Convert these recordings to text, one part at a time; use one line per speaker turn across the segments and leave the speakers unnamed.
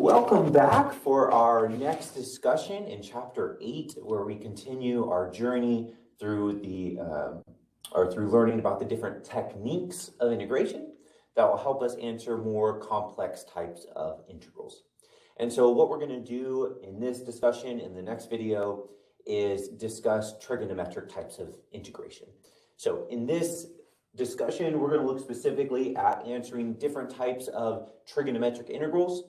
Welcome back for our next discussion in Chapter 8, where we continue our journey through through learning about the different techniques of integration that will help us answer more complex types of integrals. And so what we're going to do in this discussion in the next video is discuss trigonometric types of integration. So in this discussion, we're going to look specifically at answering different types of trigonometric integrals.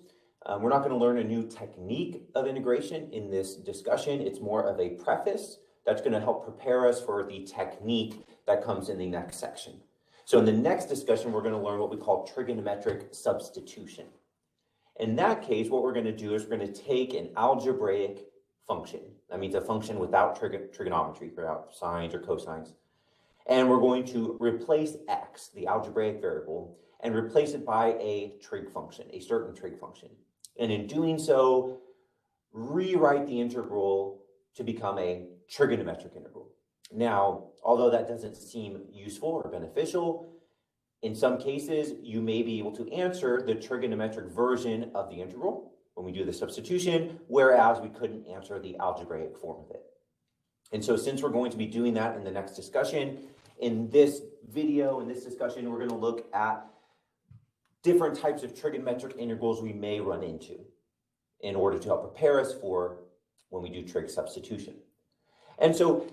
We're not going to learn a new technique of integration in this discussion. It's more of a preface that's going to help prepare us for the technique that comes in the next section. So in the next discussion, we're going to learn what we call trigonometric substitution. In that case, what we're going to do is we're going to take an algebraic function. That means a function without trigonometry, without sines or cosines. And we're going to replace x, the algebraic variable, and replace it by a trig function, a certain trig function. And in doing so, rewrite the integral to become a trigonometric integral. Now, although that doesn't seem useful or beneficial, in some cases, you may be able to answer the trigonometric version of the integral when we do the substitution, whereas we couldn't answer the algebraic form of it. And so since we're going to be doing that in the next discussion, in this video, in this discussion, we're going to look at different types of trigonometric integrals we may run into in order to help prepare us for when we do trig substitution. And so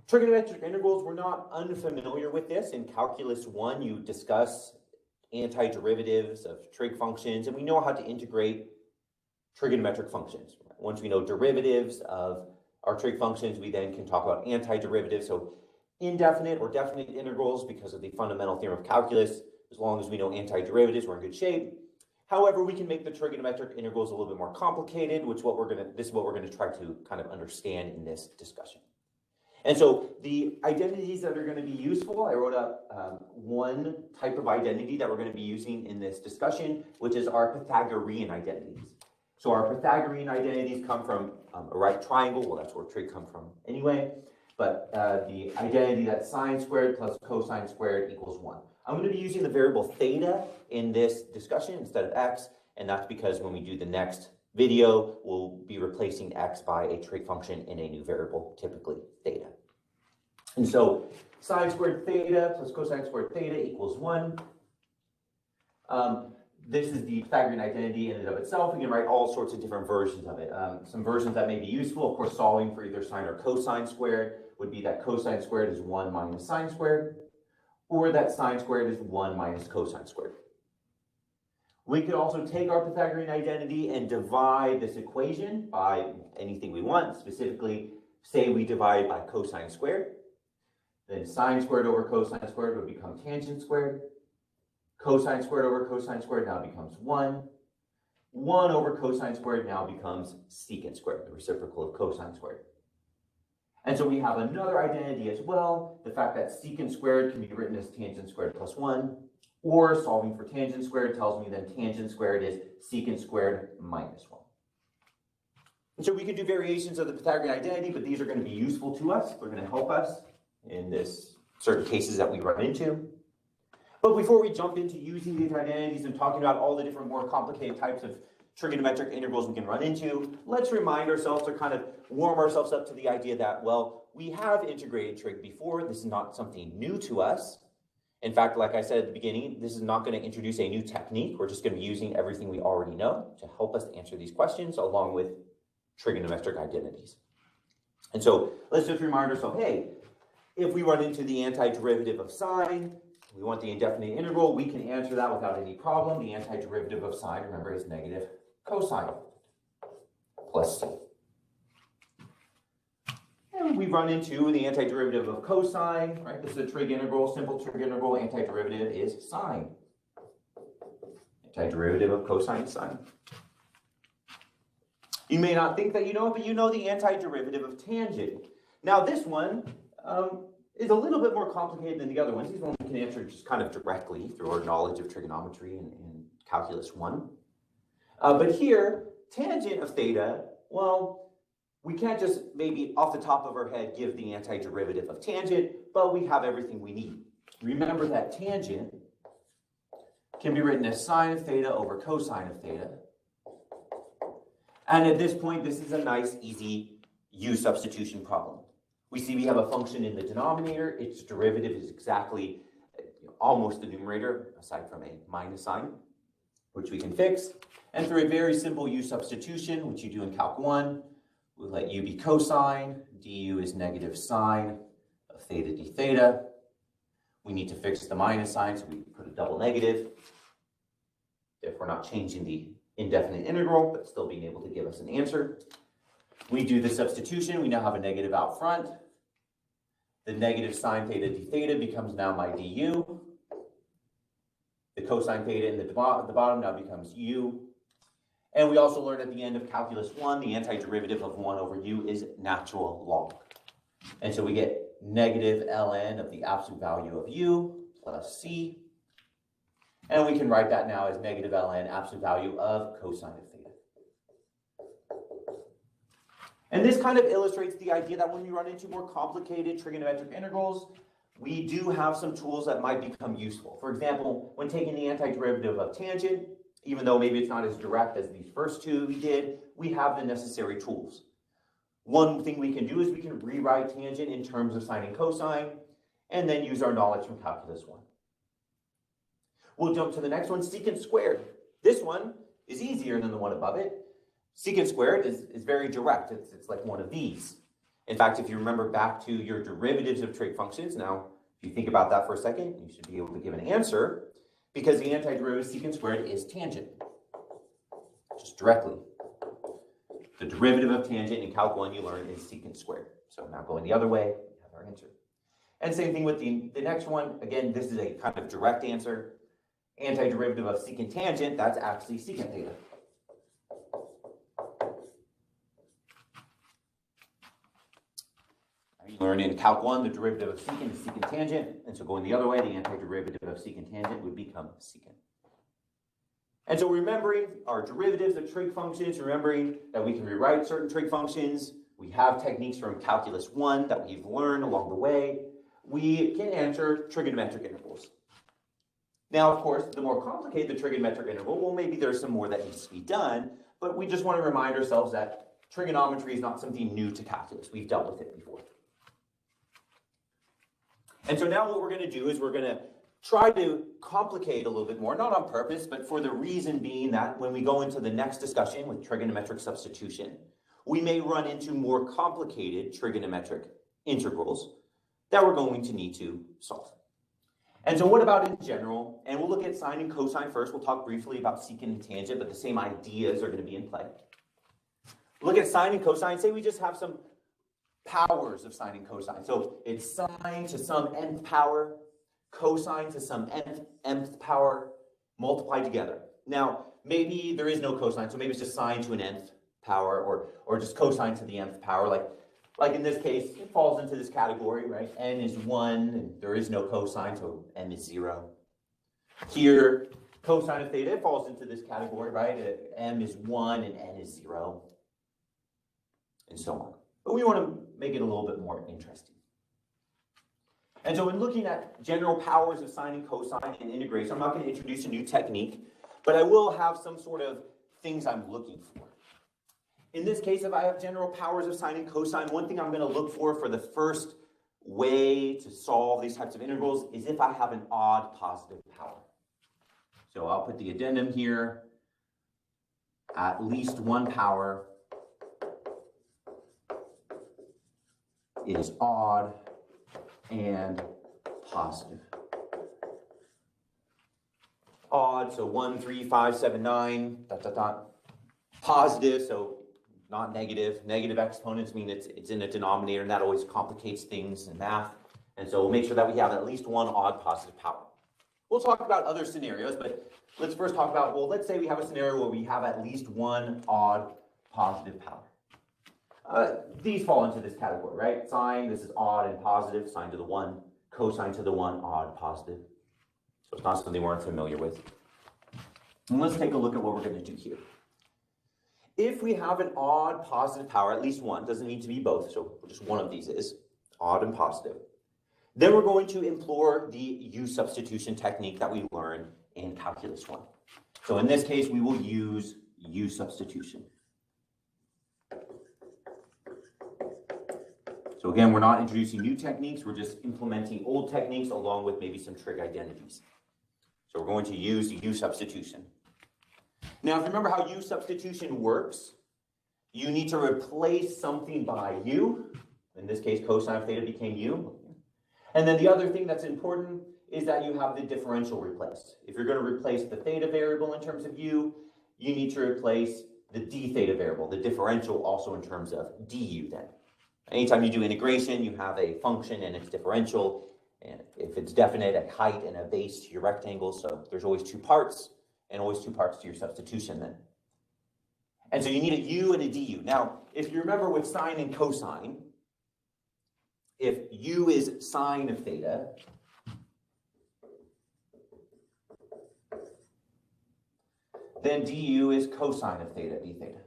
trigonometric integrals, we're not unfamiliar with this. In Calculus 1, you discuss antiderivatives of trig functions, and we know how to integrate trigonometric functions. Once we know derivatives of our trig functions, we then can talk about antiderivatives, so indefinite or definite integrals because of the fundamental theorem of calculus. As long as we know antiderivatives, we're in good shape. However, we can make the trigonometric integrals a little bit more complicated, this is what we're going to try to kind of understand in this discussion. And so the identities that are going to be useful, I wrote up one type of identity that we're going to be using in this discussion, which is our Pythagorean identities. So our Pythagorean identities come from a right triangle. Well, that's where trig comes from anyway. But the identity that sine squared plus cosine squared equals 1. I'm going to be using the variable theta in this discussion instead of x, and that's because when we do the next video, we'll be replacing x by a trig function in a new variable, typically theta. And so sine squared theta plus cosine squared theta equals 1. This is the Pythagorean identity in and of itself. We can write all sorts of different versions of it. Some versions that may be useful, of course, solving for either sine or cosine squared would be that cosine squared is 1 minus sine squared, or that sine squared is 1 minus cosine squared. We could also take our Pythagorean identity and divide this equation by anything we want. Specifically, say we divide by cosine squared. Then sine squared over cosine squared would become tangent squared. Cosine squared over cosine squared now becomes 1. 1 over cosine squared now becomes secant squared, the reciprocal of cosine squared. And so we have another identity as well, the fact that secant squared can be written as tangent squared plus 1, or solving for tangent squared tells me that tangent squared is secant squared minus 1. And so we could do variations of the Pythagorean identity, but these are going to be useful to us. They're going to help us in this certain cases that we run into. But before we jump into using these identities and talking about all the different more complicated types of trigonometric integrals we can run into, let's remind ourselves or kind of warm ourselves up to the idea that, well, we have integrated trig before. This is not something new to us. In fact, like I said at the beginning, this is not going to introduce a new technique. We're just going to be using everything we already know to help us answer these questions along with trigonometric identities. And so let's just remind ourselves, hey, if we run into the antiderivative of sine, we want the indefinite integral, we can answer that without any problem. The antiderivative of sine, remember, is negative cosine plus c. And we run into the antiderivative of cosine, right? This is a trig integral, simple trig integral. Antiderivative is sine. Antiderivative of cosine is sine. You may not think that you know it, but you know the antiderivative of tangent. Now this one is a little bit more complicated than the other ones. These ones we can answer just kind of directly through our knowledge of trigonometry in Calculus 1. But here, tangent of theta, well, we can't just maybe off the top of our head give the antiderivative of tangent, but we have everything we need. Remember that tangent can be written as sine of theta over cosine of theta. And at this point, this is a nice, easy U-substitution problem. We see we have a function in the denominator. Its derivative is exactly almost the numerator, aside from a minus sign, which we can fix. And through a very simple U-substitution, which you do in Calc 1, we'll let U be cosine, du is negative sine of theta d theta. We need to fix the minus sign, so we put a double negative. If we're not changing the indefinite integral, but still being able to give us an answer. We do the substitution. We now have a negative out front. The negative sine theta d theta becomes now my du. The cosine theta in the bottom now becomes u. And we also learned at the end of calculus 1, the antiderivative of 1 over u is natural log. And so we get negative ln of the absolute value of u plus c. And we can write that now as negative ln absolute value of cosine of theta. And this kind of illustrates the idea that when we run into more complicated trigonometric integrals, we do have some tools that might become useful. For example, when taking the antiderivative of tangent, even though maybe it's not as direct as these first two we did, we have the necessary tools. One thing we can do is we can rewrite tangent in terms of sine and cosine, and then use our knowledge from calculus 1. We'll jump to the next one, secant squared. This one is easier than the one above it. Secant squared is very direct. It's like one of these. In fact, if you remember back to your derivatives of trig functions, now if you think about that for a second, you should be able to give an answer, because the antiderivative secant squared is tangent, just directly. The derivative of tangent in Calc 1 you learn is secant squared. So now going the other way, we have our answer. And same thing with the next one. Again, this is a kind of direct answer. Antiderivative of secant tangent, that's actually secant theta. You learn in Calc 1 the derivative of secant is secant tangent, and so going the other way, the antiderivative of secant tangent would become secant. And so remembering our derivatives of trig functions, remembering that we can rewrite certain trig functions, we have techniques from calculus 1 that we've learned along the way, we can answer trigonometric integrals. Now, of course, the more complicated the trigonometric integral, well, maybe there's some more that needs to be done, but we just want to remind ourselves that trigonometry is not something new to calculus. We've dealt with it before. And so now what we're going to do is we're going to try to complicate a little bit more, not on purpose, but for the reason being that when we go into the next discussion with trigonometric substitution, we may run into more complicated trigonometric integrals that we're going to need to solve. And so what about in general? And we'll look at sine and cosine first. We'll talk briefly about secant and tangent, but the same ideas are going to be in play. Look at sine and cosine. Say we just have some powers of sine and cosine. So it's sine to some nth power, cosine to some nth power, multiplied together. Now, maybe there is no cosine, so maybe it's just sine to an nth power, or just cosine to the nth power. Like in this case, it falls into this category, right? N is 1, and there is no cosine, so n is 0. Here, cosine of theta falls into this category, right? M is 1, and n is 0, and so on. But we want to make it a little bit more interesting. And so in looking at general powers of sine and cosine and integration, I'm not going to introduce a new technique, but I will have some sort of things I'm looking for. In this case, if I have general powers of sine and cosine, one thing I'm going to look for the first way to solve these types of integrals is if I have an odd positive power. So I'll put the addendum here, at least one power is odd and positive. Odd, so 1, 3, 5, 7, 9, ... Positive, so not negative. Negative exponents mean it's in a denominator, and that always complicates things in math. And so we'll make sure that we have at least one odd positive power. We'll talk about other scenarios, but let's first talk about, well, let's say we have a scenario where we have at least one odd positive power. These fall into this category, right? Sine, this is odd and positive, sine to the 1, cosine to the 1, odd, positive. So it's not something we're unfamiliar with. And let's take a look at what we're going to do here. If we have an odd positive power, at least one, doesn't need to be both, so just one of these is odd and positive, then we're going to employ the U-substitution technique that we learned in calculus 1. So in this case, we will use U-substitution. So again, we're not introducing new techniques, we're just implementing old techniques along with maybe some trig identities. So we're going to use U-substitution. Now, if you remember how U-substitution works, you need to replace something by U. In this case, cosine of theta became U. And then the other thing that's important is that you have the differential replaced. If you're going to replace the theta variable in terms of U, you need to replace the d theta variable, the differential also in terms of du then. Anytime you do integration, you have a function and its differential, and if it's definite, a height and a base to your rectangle, so there's always two parts, and always two parts to your substitution then. And so you need a u and a du. Now, if you remember with sine and cosine, if u is sine of theta, then du is cosine of theta, d theta.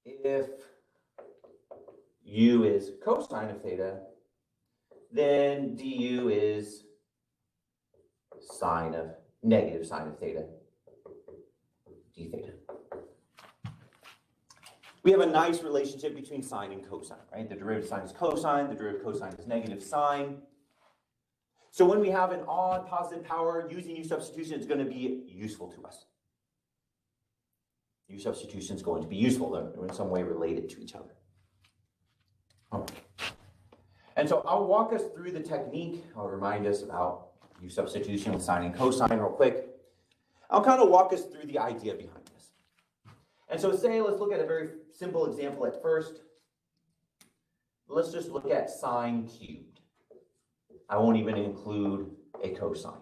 If u is cosine of theta, then du is negative sine of theta, d theta. We have a nice relationship between sine and cosine, right? The derivative of sine is cosine, the derivative of cosine is negative sine. So when we have an odd positive power, using U-substitution is going to be useful to us. U-substitution is going to be useful. They're in some way related to each other. Okay. And so I'll walk us through the technique. I'll remind us about U-substitution with sine and cosine real quick. I'll kind of walk us through the idea behind this. And so let's look at a very simple example at first. Let's just look at sine cubed. I won't even include a cosine.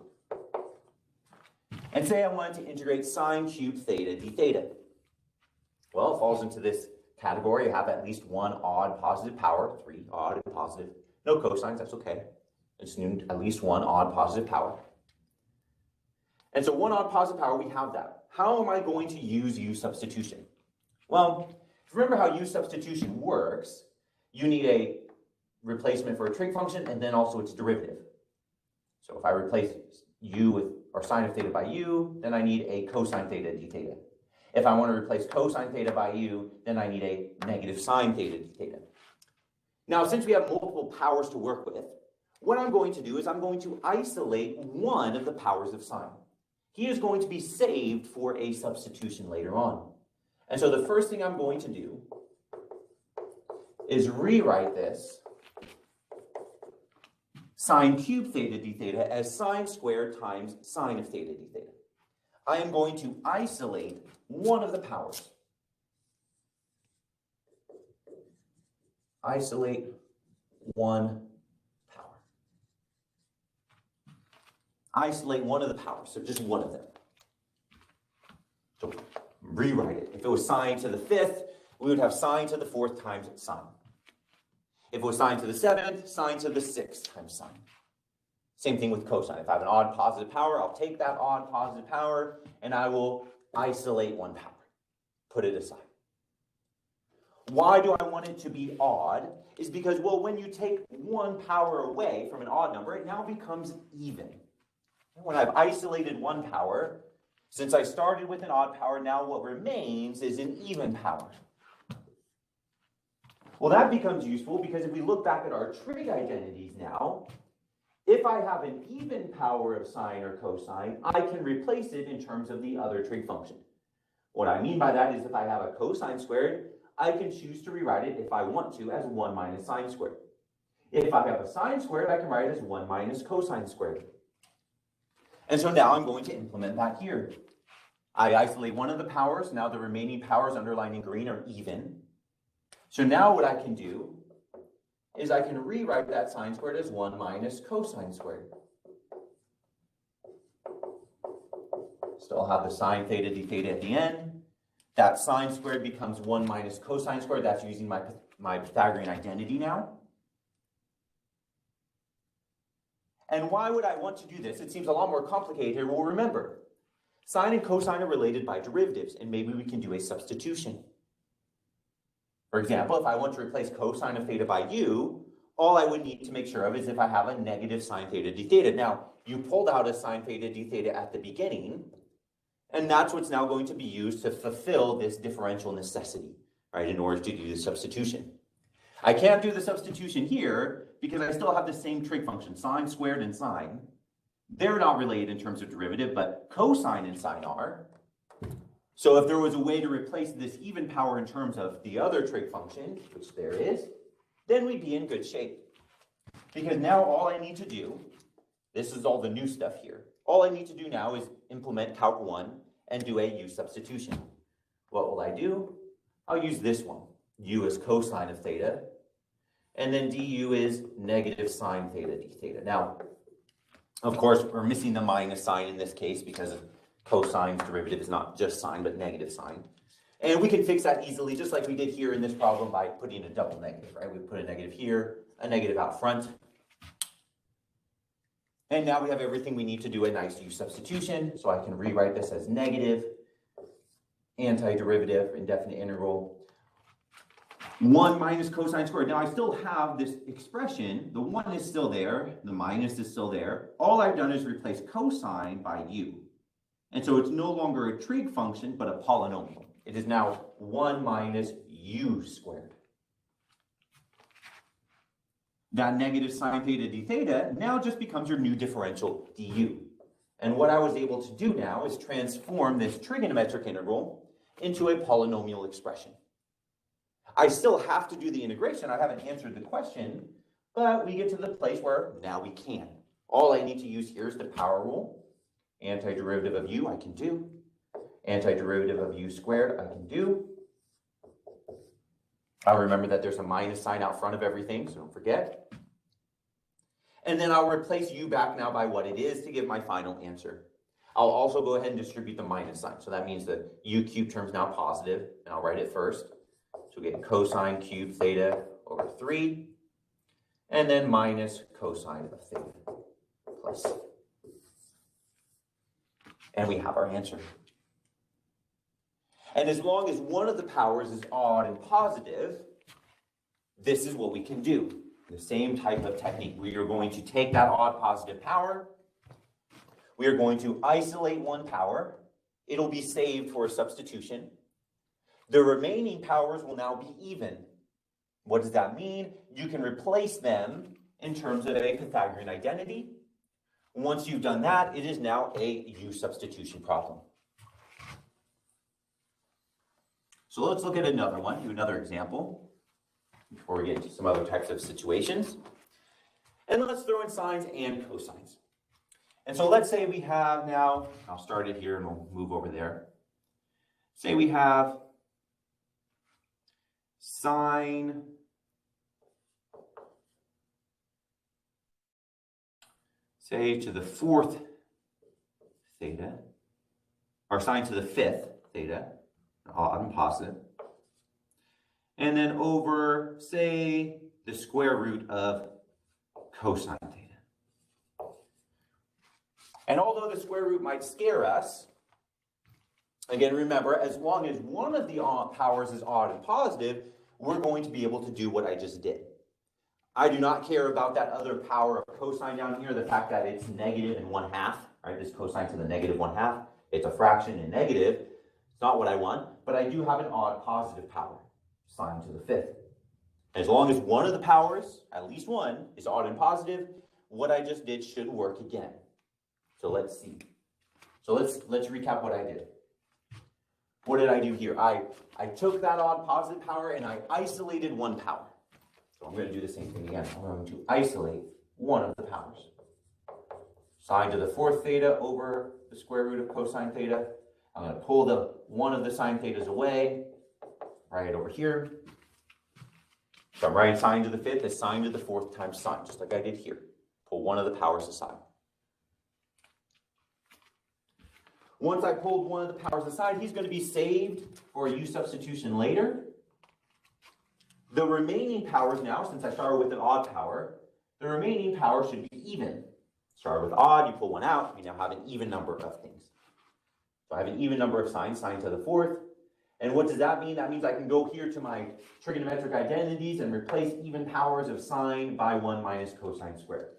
And say I wanted to integrate sine cubed theta d theta. Well, it falls into this category. You have at least one odd positive power, 3 odd and positive. No cosines, that's okay. It's at least one odd positive power. And so one odd positive power, we have that. How am I going to use U-substitution? Well, remember how U-substitution works. You need a replacement for a trig function and then also its derivative. So if I replace u with, or sine of theta by u, then I need a cosine theta d theta. If I want to replace cosine theta by u, then I need a negative sine theta d theta. Now, since we have multiple powers to work with, what I'm going to do is I'm going to isolate one of the powers of sine. He is going to be saved for a substitution later on. And so the first thing I'm going to do is rewrite this sine cubed theta d theta as sine squared times sine of theta d theta. I am going to isolate one of the powers. Isolate one power. Isolate one of the powers, so just one of them. So rewrite it. If it was sine to the 5th, we would have sine to the 4th times sine. If it was sine to the 7th, sine to the 6th times sine. Same thing with cosine. If I have an odd positive power, I'll take that odd positive power and I will isolate one power. Put it aside. Why do I want it to be odd? Is because, well, when you take one power away from an odd number, it now becomes even. When I've isolated one power, since I started with an odd power, now what remains is an even power. Well, that becomes useful because if we look back at our trig identities now, if I have an even power of sine or cosine, I can replace it in terms of the other trig function. What I mean by that is if I have a cosine squared, I can choose to rewrite it, if I want to, as 1 minus sine squared. If I have a sine squared, I can write it as 1 minus cosine squared. And so now I'm going to implement that here. I isolate one of the powers. Now the remaining powers underlined in green are even. So now what I can do is I can rewrite that sine squared as 1 minus cosine squared. Still have the sine theta d theta at the end. That sine squared becomes 1 minus cosine squared. That's using my Pythagorean identity now. And why would I want to do this? It seems a lot more complicated here. Well, remember, sine and cosine are related by derivatives, and maybe we can do a substitution. For example, if I want to replace cosine of theta by u, all I would need to make sure of is if I have a negative sine theta d theta. Now, you pulled out a sine theta d theta at the beginning, And that's what's now going to be used to fulfill this differential necessity, right, in order to do the substitution. I can't do the substitution here because I still have the same trig function, sine squared and sine. They're not related in terms of derivative, but cosine and sine are. So if there was a way to replace this even power in terms of the other trig function, which there is, then we'd be in good shape. Because now all I need to do, this is all the new stuff here, all I need to do now is implement Calc 1 and do a U-substitution. What will I do? I'll use this one. U is cosine of theta, and then du is negative sine theta d theta. Now, of course, we're missing the minus sign in this case because cosine's derivative is not just sine, but negative sine. And we can fix that easily, just like we did here in this problem by putting a double negative, right? We put a negative here, a negative out front. And now we have everything we need to do a nice U substitution. So I can rewrite this as negative, antiderivative, indefinite integral, 1 minus cosine squared. Now I still have this expression. The 1 is still there. The minus is still there. All I've done is replace cosine by u. And so it's no longer a trig function, but a polynomial. It is now 1 minus u squared. That negative sine theta d theta now just becomes your new differential du. And what I was able to do now is transform this trigonometric integral into a polynomial expression. I still have to do the integration. I haven't answered the question, but we get to the place where now we can. All I need to use here is the power rule. Antiderivative of u, I can do. Antiderivative of u squared, I can do. I'll remember that there's a minus sign out front of everything, so don't forget. And then I'll replace u back now by what it is to give my final answer. I'll also go ahead and distribute the minus sign. So that means the u cubed term is now positive, and I'll write it first. So we get cosine cubed theta over 3, and then minus cosine of theta plus. And we have our answer. And as long as one of the powers is odd and positive, this is what we can do. The same type of technique. We are going to take that odd positive power. We are going to isolate one power. It'll be saved for a substitution. The remaining powers will now be even. What does that mean? You can replace them in terms of a Pythagorean identity. Once you've done that, it is now a U-substitution problem. So let's look at another one, do another example before we get into some other types of situations. And let's throw in sines and cosines. And so let's say we have now, I'll start it here and we'll move over there. Say we have sine say to the 4th theta, or sine to the 5th theta, odd and positive, and then over, say, the square root of cosine theta. And although the square root might scare us, again, remember, as long as one of the powers is odd and positive, we're going to be able to do what I just did. I do not care about that other power of cosine down here, the fact that it's negative and 1/2, right? This cosine to the negative 1/2. It's a fraction and negative. It's not what I want, but I do have an odd positive power, sine to the 5th. As long as one of the powers, at least one, is odd and positive, what I just did should work again. So let's see. So let's recap what I did. What did I do here? I took that odd positive power and I isolated one power. So I'm going to do the same thing again. I'm going to isolate one of the powers. Sine to the 4th theta over the square root of cosine theta. I'm going to pull one of the sine thetas away, write it over here. So I'm writing sine to the 5th as sine to the 4th times sine, just like I did here. Pull one of the powers aside. Once I pulled one of the powers aside, he's going to be saved for a U substitution later. The remaining powers now, since I started with an odd power, the remaining power should be even. Start with odd, you pull one out, we now have an even number of things. So I have an even number of sines, sine to the 4th. And what does that mean? That means I can go here to my trigonometric identities and replace even powers of sine by 1 minus cosine squared.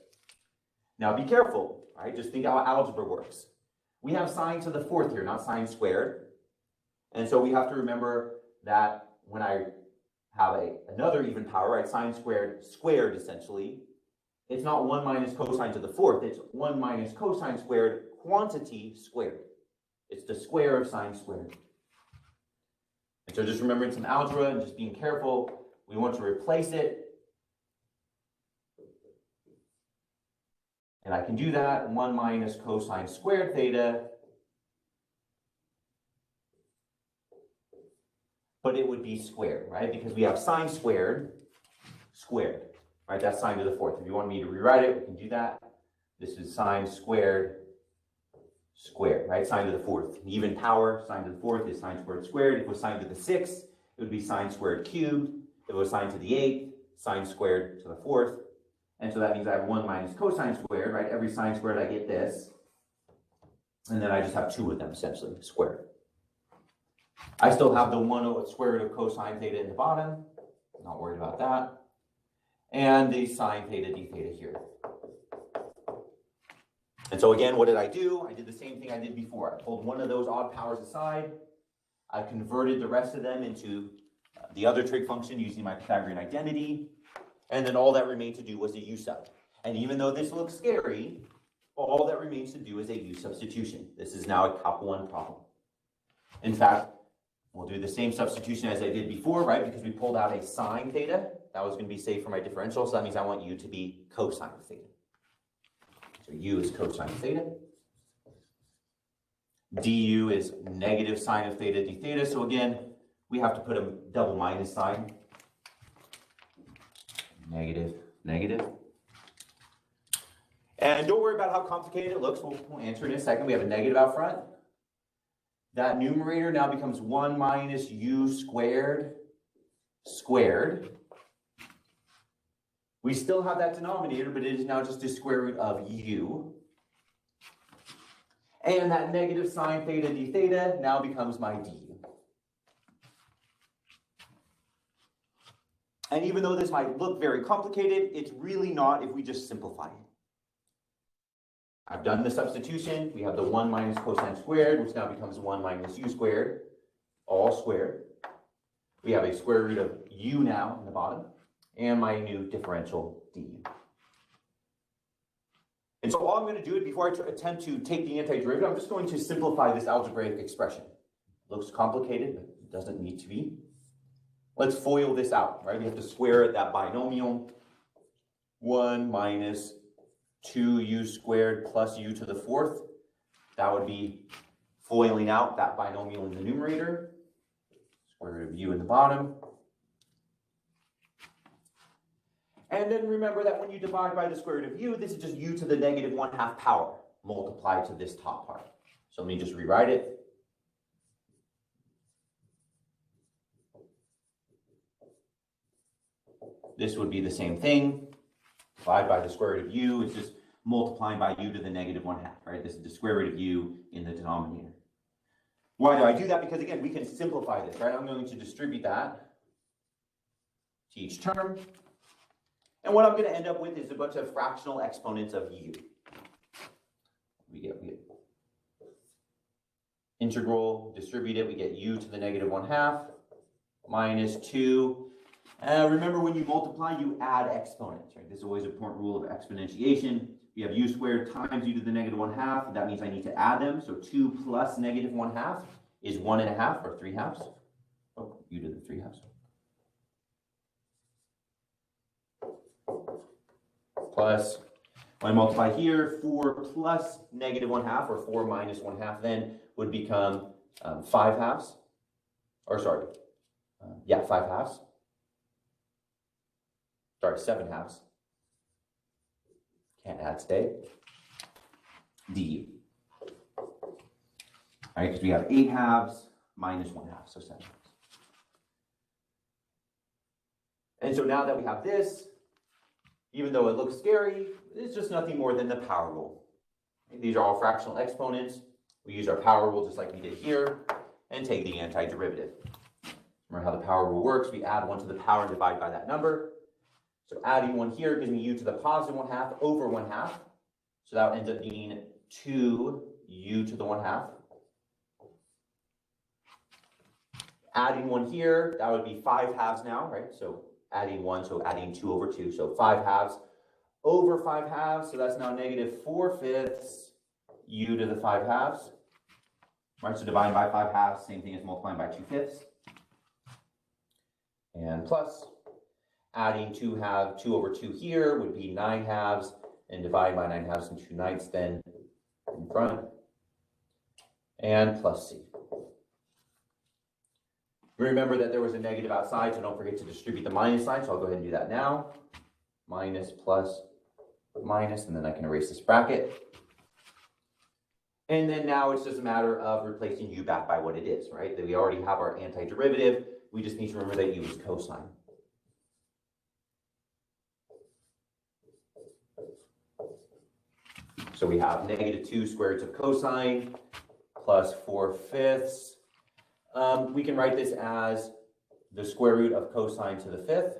Now be careful, right? Just think how algebra works. we have sine to the fourth here, not sine squared. And so we have to remember that when I have another even power, right, sine squared squared essentially, it's not 1 minus cosine to the fourth, it's 1 minus cosine squared quantity squared. It's the square of sine squared. And so just remembering some algebra and just being careful, we want to replace it. And I can do that, 1 minus cosine squared theta, but it would be squared, right? Because we have sine squared, squared, right? That's sine to the fourth. If you want me to rewrite it, we can do that. This is sine squared, squared, right? Sine to the fourth. Even power, sine to the fourth is sine squared squared. If it was sine to the sixth, it would be sine squared cubed. If it was sine to the eighth, sine squared to the fourth. And so that means I have 1 minus cosine squared, right? Every sine squared, I get this. And then I just have two of them, essentially, squared. I still have the 1 square root of cosine theta in the bottom. Not worried about that. And the sine theta d theta here. And so again, what did I do? I did the same thing I did before. I pulled one of those odd powers aside. I converted the rest of them into the other trig function using my Pythagorean identity. And then all that remained to do was a U-sub. And even though this looks scary, all that remains to do is a U-substitution. This is now a Cap 1 problem. In fact, we'll do the same substitution as I did before, right? Because we pulled out a sine theta. That was going to be saved for my differential, so that means I want U to be cosine theta. So U is cosine theta. Du is negative sine of theta d theta. So again, we have to put a double minus sign. Negative, negative. And don't worry about how complicated it looks. We'll answer it in a second. We have a negative out front. That numerator now becomes 1 minus u squared squared. We still have that denominator, but it is now just the square root of u. And that negative sine theta d theta now becomes my du. And even though this might look very complicated, it's really not if we just simplify it. I've done the substitution. We have the 1 minus cosine squared, which now becomes 1 minus u squared, all squared. We have a square root of u now in the bottom, and my new differential du. And so all I'm going to do before I attempt to take the antiderivative, I'm just going to simplify this algebraic expression. It looks complicated, but it doesn't need to be. Let's FOIL this out, right? We have to square that binomial. 1 minus 2u squared plus u to the fourth. That would be FOILing out that binomial in the numerator. Square root of u in the bottom. And then remember that when you divide by the square root of u, this is just u to the negative 1/2 power multiplied to this top part. So let me just rewrite it. This would be the same thing. Divide by the square root of u. It's just multiplying by u to the negative 1/2, right? This is the square root of u in the denominator. Why do I do that? Because again, we can simplify this, right? I'm going to distribute that to each term. And what I'm going to end up with is a bunch of fractional exponents of u. We get integral, distribute it, we get u to the negative 1/2 minus 2. Remember, when you multiply, you add exponents, right? This is always an important rule of exponentiation. We have u squared times u to the negative 1/2. That means I need to add them. So 2 plus negative 1/2 is 1.5 or 3/2. Oh, u to the 3/2. Plus, when I multiply here, 4 plus negative 1/2 or 4 minus 1/2 then would become 5/2. Or sorry, 5/2. Sorry, 7/2. Can't add today. du. All right, because we have 8/2 minus 1/2, so 7/2. And so now that we have this, even though it looks scary, it's just nothing more than the power rule. These are all fractional exponents. We use our power rule just like we did here and take the antiderivative. Remember how the power rule works? We add 1 to the power and divide by that number. So adding 1 here gives me u to the positive 1/2 over 1/2. So that ends up being 2 u to the 1/2. Adding 1 here, that would be 5/2 now, right? So adding 1, so adding 2 over 2. So 5/2 over 5/2, so that's now negative 4/5 u to the 5/2. Right, so dividing by 5/2, same thing as multiplying by 2/5. And plus, adding 2 over 2 here would be 9/2, and dividing by 9/2 and 2/9 then in front. And plus c. Remember that there was a negative outside, so don't forget to distribute the minus sign, so I'll go ahead and do that now. Minus, plus, minus, and then I can erase this bracket. And then now it's just a matter of replacing u back by what it is, right? That we already have our antiderivative. We just need to remember that u is cosine. So we have negative 2 square roots of cosine plus 4/5. We can write this as the square root of cosine to the 5th.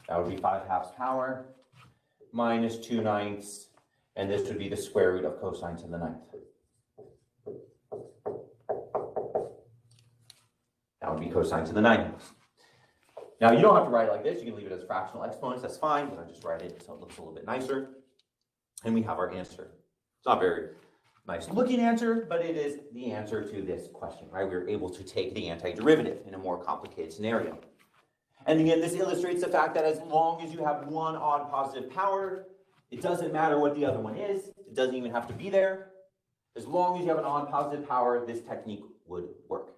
That would be 5/2 power minus 2/9, and this would be the square root of cosine to the 9th. That would be cosine to the 9th. Now you don't have to write it like this. You can leave it as fractional exponents. That's fine, but I'll just write it so it looks a little bit nicer. And we have our answer. It's not very nice looking answer, but it is the answer to this question, right? We were able to take the antiderivative in a more complicated scenario. And again, this illustrates the fact that as long as you have one odd positive power, it doesn't matter what the other one is. It doesn't even have to be there. As long as you have an odd positive power, this technique would work.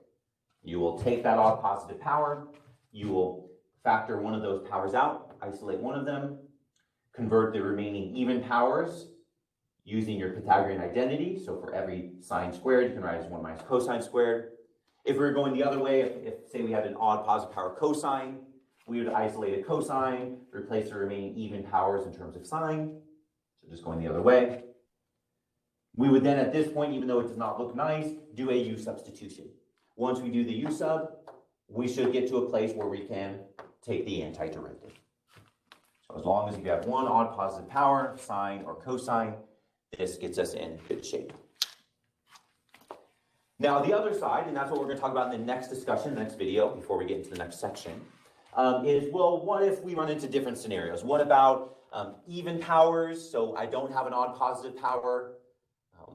You will take that odd positive power, you will factor one of those powers out, isolate one of them, convert the remaining even powers using your Pythagorean identity. So for every sine squared, you can write it as 1 minus cosine squared. If we were going the other way, if say we had an odd positive power cosine, we would isolate a cosine, replace the remaining even powers in terms of sine. So just going the other way. We would then at this point, even though it does not look nice, do a U-substitution. Once we do the U-sub, we should get to a place where we can take the antiderivative. So as long as you have one odd positive power, sine or cosine, this gets us in good shape. Now the other side, and that's what we're going to talk about in the next discussion, the next video, before we get into the next section, is, well, what if we run into different scenarios? What about even powers? So I don't have an odd positive power.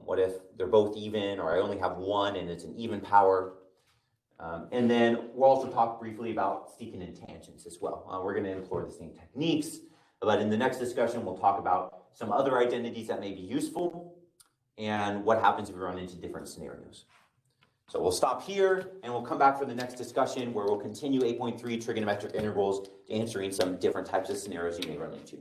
What if they're both even, or I only have one and it's an even power? And then we'll also talk briefly about secant and tangents as well. We're going to employ the same techniques, but in the next discussion, we'll talk about some other identities that may be useful and what happens if we run into different scenarios. So we'll stop here and we'll come back for the next discussion where we'll continue 8.3 trigonometric integrals, answering some different types of scenarios you may run into.